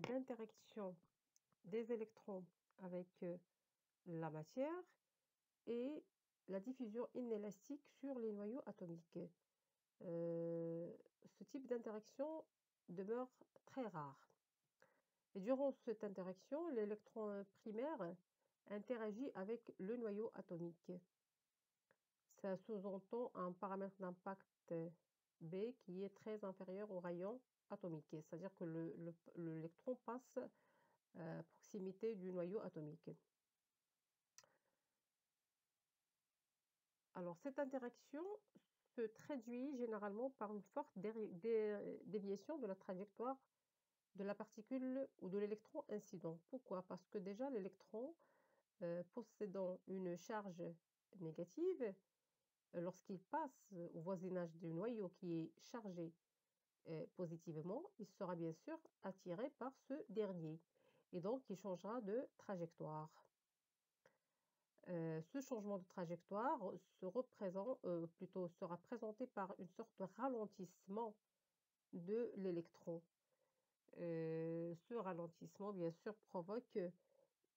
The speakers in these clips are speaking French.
d'interaction des électrons avec la matière et la diffusion inélastique sur les noyaux atomiques. Ce type d'interaction demeure très rare. Et durant cette interaction, l'électron primaire interagit avec le noyau atomique. Ça sous-entend un paramètre d'impact B qui est très inférieur au rayon atomique, c'est-à-dire que l'électron passe à proximité du noyau atomique. Alors, cette interaction se traduit généralement par une forte déviation de la trajectoire de la particule ou de l'électron incident. Pourquoi? Parce que déjà, l'électron possédant une charge négative, lorsqu'il passe au voisinage du noyau qui est chargé positivement, il sera bien sûr attiré par ce dernier et donc il changera de trajectoire. Ce changement de trajectoire sera présenté par une sorte de ralentissement de l'électron. Ce ralentissement, bien sûr, provoque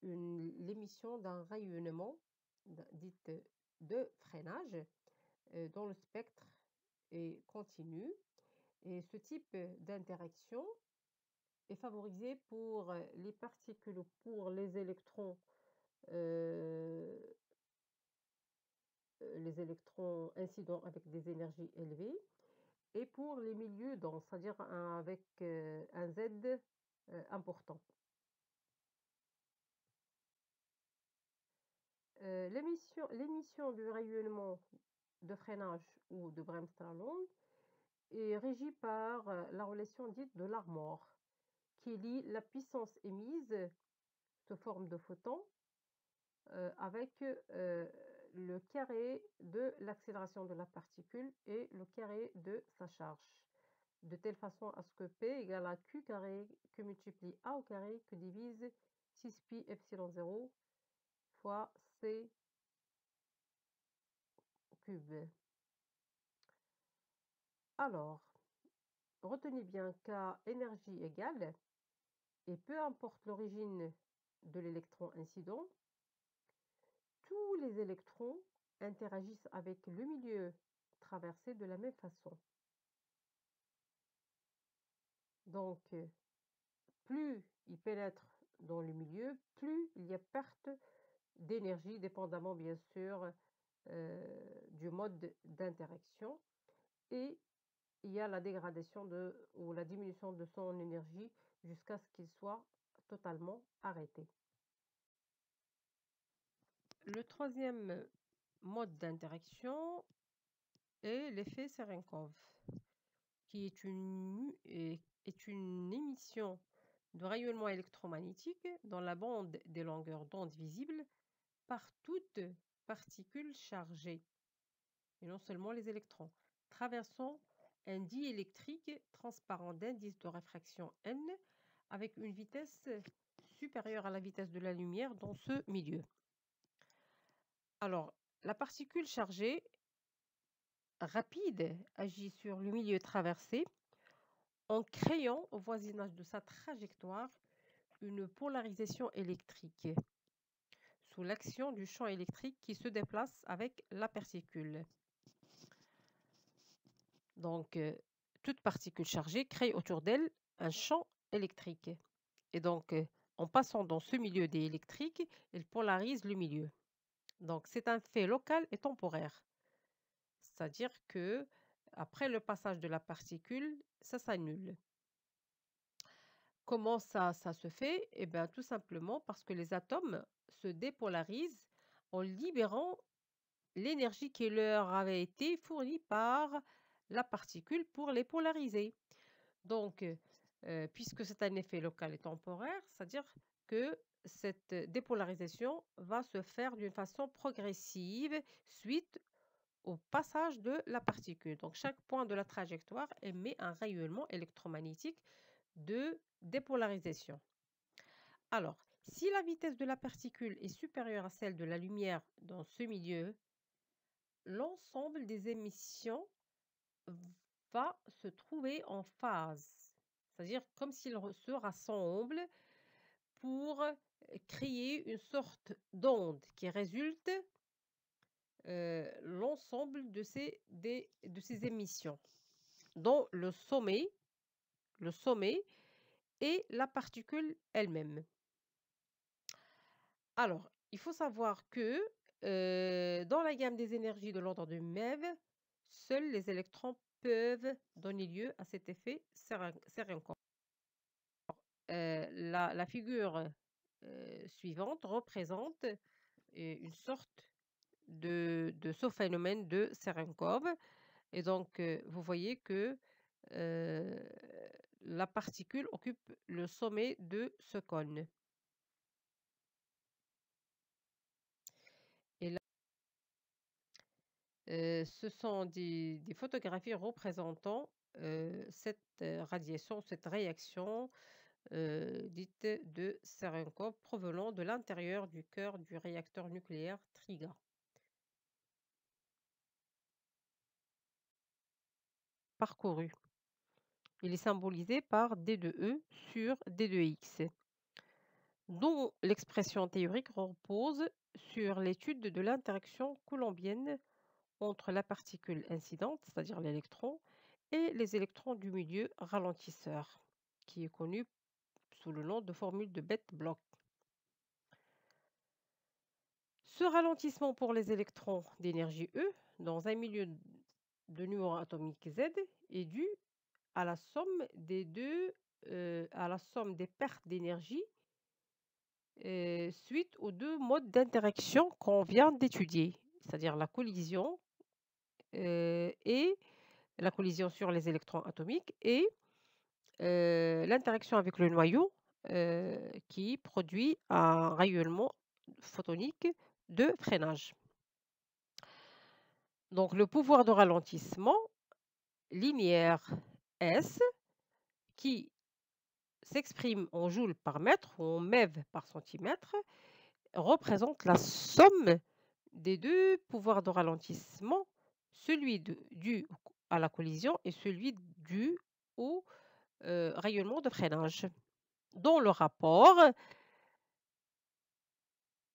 l'émission d'un rayonnement, dite de freinage, dont le spectre est continu. Et ce type d'interaction est favorisé pour les particules ou pour euh, les électrons incidents avec des énergies élevées et pour les milieux denses, c'est-à-dire avec un Z important. L'émission du rayonnement de freinage ou de Bremsstrahlung est régie par la relation dite de Larmor, qui lie la puissance émise sous forme de photons avec le carré de l'accélération de la particule et le carré de sa charge, de telle façon à ce que P égale à Q carré que multiplie A au carré que divise 6 pi epsilon 0 fois C cube. Alors, retenez bien qu'à énergie égale, et peu importe l'origine de l'électron incident, tous les électrons interagissent avec le milieu traversé de la même façon. Donc, plus ils pénètrent dans le milieu, plus il y a perte d'énergie, dépendamment bien sûr du mode d'interaction. Et il y a la dégradation ou la diminution de son énergie jusqu'à ce qu'il soit totalement arrêté. Le troisième mode d'interaction est l'effet Cherenkov, qui est une émission de rayonnement électromagnétique dans la bande des longueurs d'onde visibles par toute particule chargée, et non seulement les électrons, traversant un diélectrique transparent d'indice de réfraction n avec une vitesse supérieure à la vitesse de la lumière dans ce milieu. Alors, la particule chargée rapide agit sur le milieu traversé en créant au voisinage de sa trajectoire une polarisation électrique sous l'action du champ électrique qui se déplace avec la particule. Donc, toute particule chargée crée autour d'elle un champ électrique. Et donc, en passant dans ce milieu diélectrique, elle polarise le milieu. Donc, c'est un fait local et temporaire. C'est-à-dire que après le passage de la particule, ça s'annule. Comment ça se fait? Eh bien, tout simplement parce que les atomes se dépolarisent en libérant l'énergie qui leur avait été fournie par la particule pour les polariser. Donc, puisque c'est un effet local et temporaire, c'est-à-dire que cette dépolarisation va se faire d'une façon progressive suite au passage de la particule. Donc, chaque point de la trajectoire émet un rayonnement électromagnétique de dépolarisation. Alors, si la vitesse de la particule est supérieure à celle de la lumière dans ce milieu, l'ensemble des émissions va se trouver en phase, c'est-à-dire comme s'ils se rassemblent pour créer une sorte d'onde qui résulte l'ensemble de ces émissions, dont le sommet et la particule elle-même. Alors, il faut savoir que dans la gamme des énergies de l'ordre de MeV, seuls les électrons peuvent donner lieu à cet effet Cherenkov. La figure suivante représente une sorte de ce phénomène de Cherenkov. Et donc, vous voyez que euh, la particule occupe le sommet de ce cône. Et là, ce sont des photographies représentant cette radiation, cette réaction dite de Cherenkov provenant de l'intérieur du cœur du réacteur nucléaire TRIGA. Parcouru. Il est symbolisé par D2E sur D2X, dont l'expression théorique repose sur l'étude de l'interaction coulombienne entre la particule incidente, c'est-à-dire l'électron, et les électrons du milieu ralentisseur, qui est connu sous le nom de formule de Bethe-Bloch. Ce ralentissement pour les électrons d'énergie E dans un milieu de numéro atomique Z est dû à la somme à la somme des pertes d'énergie suite aux deux modes d'interaction qu'on vient d'étudier, c'est-à-dire et la collision sur les électrons atomiques et l'interaction avec le noyau qui produit un rayonnement photonique de freinage. Donc le pouvoir de ralentissement linéaire S qui s'exprime en joules par mètre ou en MeV par centimètre représente la somme des deux pouvoirs de ralentissement, celui dû à la collision et celui dû au rayonnement de freinage, dont le rapport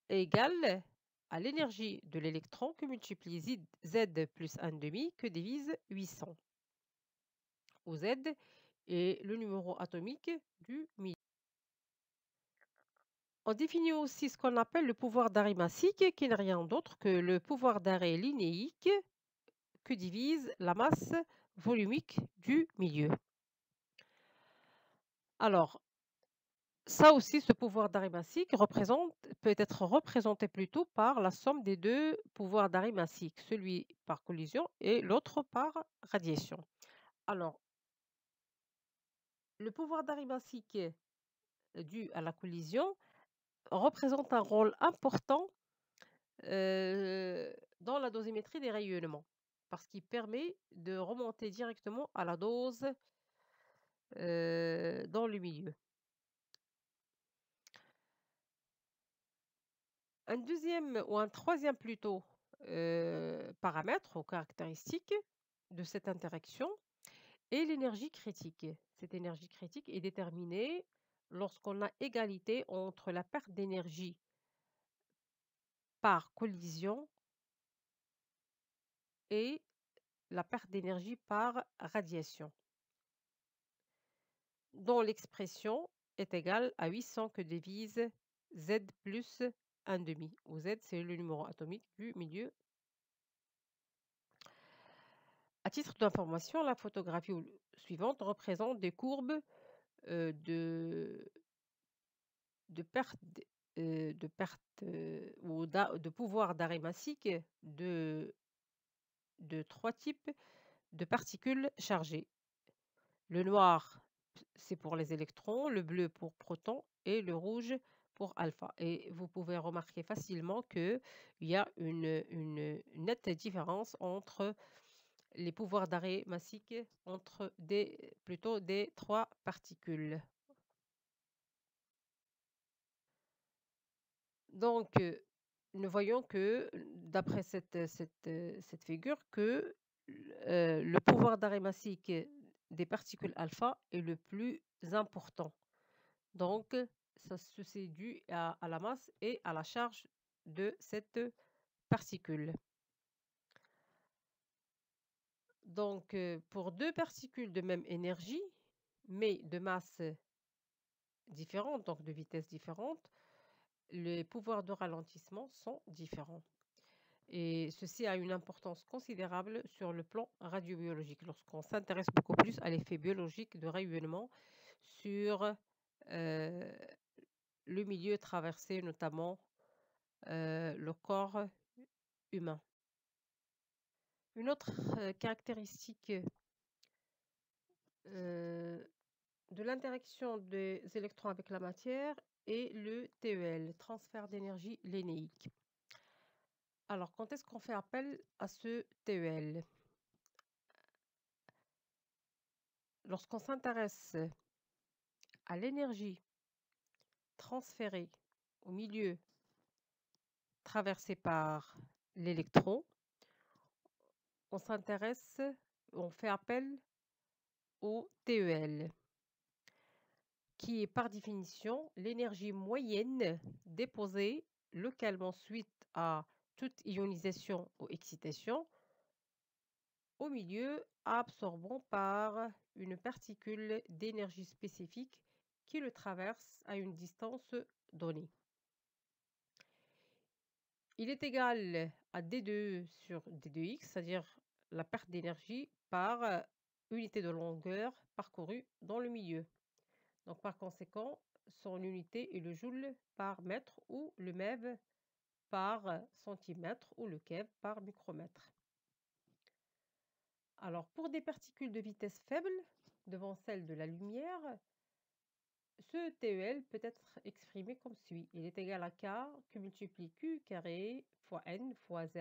est égal à l'énergie de l'électron que multiplie Z plus 1,5 que divise 800, où Z est le numéro atomique du milieu. On définit aussi ce qu'on appelle le pouvoir d'arrêt massique, qui n'est rien d'autre que le pouvoir d'arrêt linéique que divise la masse volumique du milieu. Alors, ça aussi, ce pouvoir d'arrêt massique peut être représenté plutôt par la somme des deux pouvoirs d'arrêt massique, celui par collision et l'autre par radiation. Alors, le pouvoir d'arrêt massique dû à la collision représente un rôle important dans la dosimétrie des rayonnements, parce qu'il permet de remonter directement à la dose dans le milieu. Un deuxième ou un troisième plutôt paramètre ou caractéristique de cette interaction est l'énergie critique. Cette énergie critique est déterminée lorsqu'on a égalité entre la perte d'énergie par collision et la perte d'énergie par radiation, dont l'expression est égale à 800 que divise Z plus 1,5, où Z c'est le numéro atomique du milieu. À titre d'information, la photographie suivante représente des courbes de perte, ou de pouvoir d'arrêt massique de trois types de particules chargées. Le noir, c'est pour les électrons, le bleu pour protons et le rouge pour alpha. Et vous pouvez remarquer facilement qu'il y a une nette différence entre les pouvoirs d'arrêt massique entre plutôt des trois particules. Donc, nous voyons que, d'après cette figure, que le pouvoir d'arrêt massique des particules alpha est le plus important. Donc, c'est dû à la masse et à la charge de cette particule. Donc, pour 2 particules de même énergie, mais de masse différente, donc de vitesse différente, les pouvoirs de ralentissement sont différents. Et ceci a une importance considérable sur le plan radiobiologique, lorsqu'on s'intéresse beaucoup plus à l'effet biologique de rayonnement sur le milieu traversé, notamment le corps humain. Une autre caractéristique de l'interaction des électrons avec la matière est le TEL, transfert d'énergie lénéique. Alors, quand est-ce qu'on fait appel à ce TEL? Lorsqu'on s'intéresse à l'énergie transférée au milieu traversé par l'électron, on fait appel au TEL, qui est par définition l'énergie moyenne déposée localement suite à toute ionisation ou excitation au milieu absorbant par une particule d'énergie spécifique qui le traverse à une distance donnée. Il est égal à d2 sur d2x, c'est-à-dire la perte d'énergie par unité de longueur parcourue dans le milieu. Donc par conséquent, son unité est le joule par mètre ou le MeV par centimètre ou le keV par micromètre. Alors pour des particules de vitesse faible, devant celle de la lumière, ce TEL peut être exprimé comme suit. Il est égal à K que multiplie Q carré fois N fois Z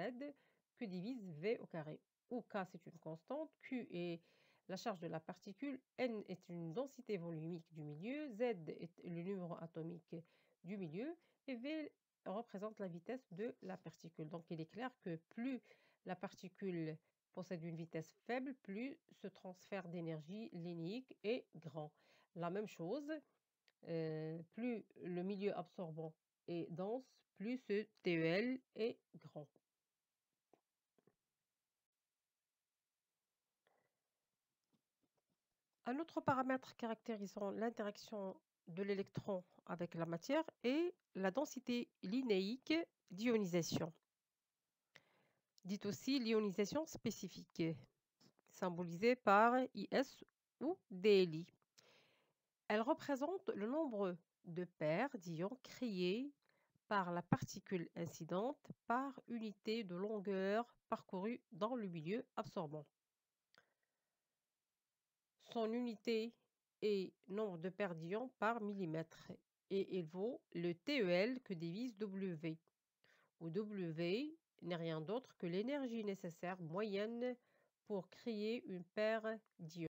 que divise V au carré, où K c'est une constante, Q est la charge de la particule, N est une densité volumique du milieu, Z est le numéro atomique du milieu et V représente la vitesse de la particule. Donc il est clair que plus la particule possède une vitesse faible, plus ce transfert d'énergie linéique est grand. La même chose, plus le milieu absorbant est dense, plus ce TEL est grand. Un autre paramètre caractérisant l'interaction de l'électron avec la matière est la densité linéique d'ionisation, dite aussi l'ionisation spécifique, symbolisée par IS ou DLI. Elle représente le nombre de paires d'ions créés par la particule incidente par unité de longueur parcourue dans le milieu absorbant. Son unité est nombre de paires d'ions par millimètre et il vaut le TEL que divise W, où W n'est rien d'autre que l'énergie nécessaire moyenne pour créer une paire d'ions.